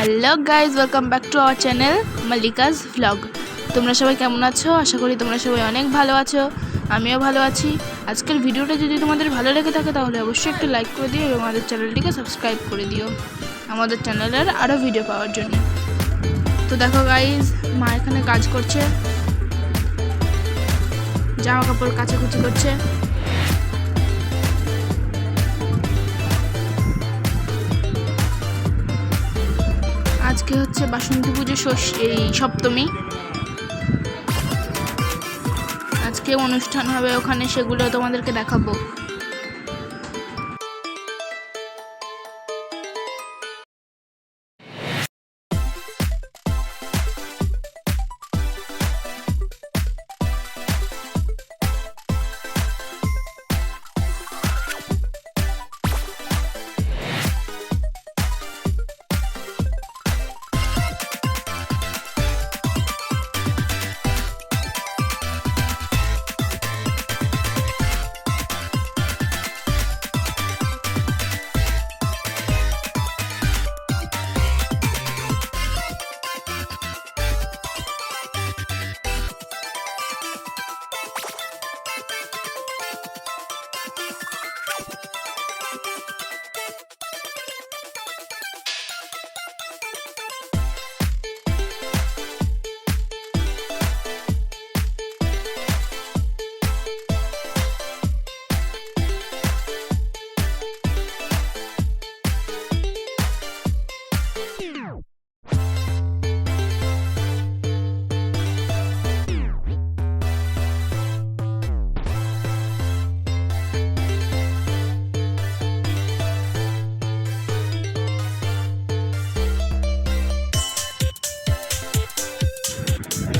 Hello guys, welcome back to our channel Mallika's vlog. তোমরা সবাই কেমন আছো? আশা করি তোমরা সবাই অনেক ভালো আছো, আমিও ভালো আছি। আজকের ভিডিওটা যদি তোমাদের ভালো লেগে থাকে তাহলে অবশ্যই একটু লাইক করে দিও এবং আমাদের চ্যানেলটিকে সাবস্ক্রাইব করে দিও আমাদের চ্যানেলের আরও ভিডিও পাওয়ার জন্য। তো দেখো গাইজ, মা এখানে কাজ করছে, জামা কাপড় কাচাকুচি করছে। আজকে হচ্ছে বাসন্তী পুজো সপ্তমী। আজকে অনুষ্ঠান হবে ওখানে, সেগুলো তোমাদেরকে দেখাবো।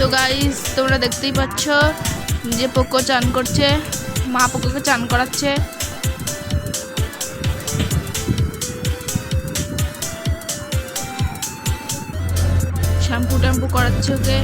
তো গাইস, তোমরা দেখতেই পাচ্ছ যে পোকো চান করছে, মা পোকোকে চান করাচ্ছে। শ্যাম্পু ট্যাম্পু করাচ্ছে ওকে।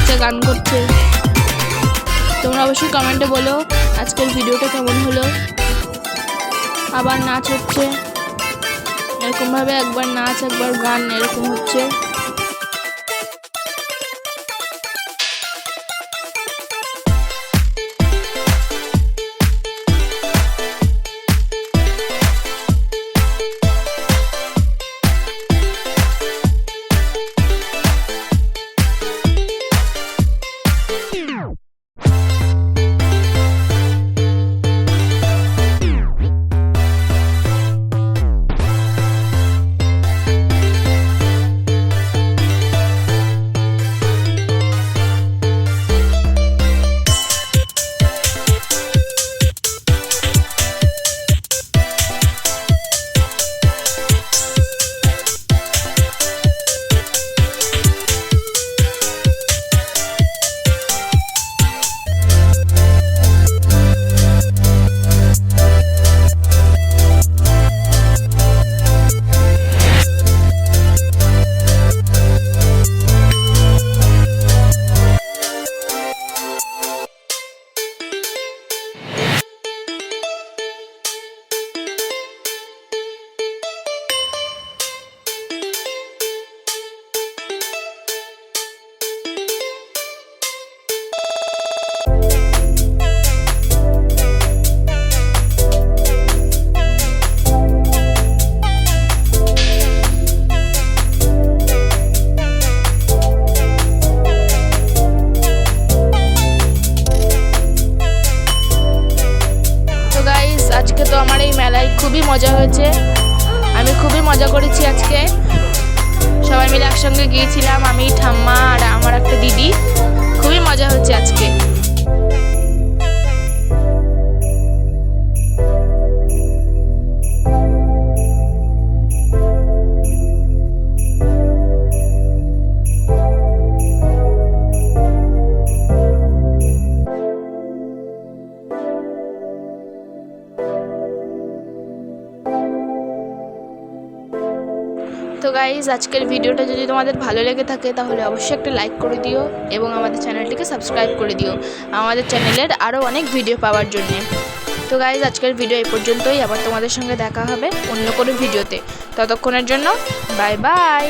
নাচছে, গান করছে। তোমরা অবশ্যই কমেন্টে বলো আজকের ভিডিওটা কেমন হলো। আবার নাচ হচ্ছে, এরকমভাবে একবার নাচ একবার গান এরকম হচ্ছে। আজকে তো আমার এই মেলায় খুবই মজা হয়েছে, আমি খুবই মজা করেছি আজকে। সবাই মিলে একসঙ্গে গিয়েছিলাম, আমি, ঠাম্মা আর আমার একটা দিদি। খুবই মজা হচ্ছে আজকে। তো গাইজ, আজকের ভিডিওটা যদি তোমাদের ভালো লেগে থাকে তাহলে অবশ্যই একটা লাইক করে দিও এবং আমাদের চ্যানেলটিকে সাবস্ক্রাইব করে দিও আমাদের চ্যানেলের আরও অনেক ভিডিও পাওয়ার জন্য। তো গাইজ, আজকের ভিডিও এই পর্যন্তই। আবার তোমাদের সঙ্গে দেখা হবে অন্য কোনো ভিডিওতে। ততক্ষণের জন্য বাই বাই।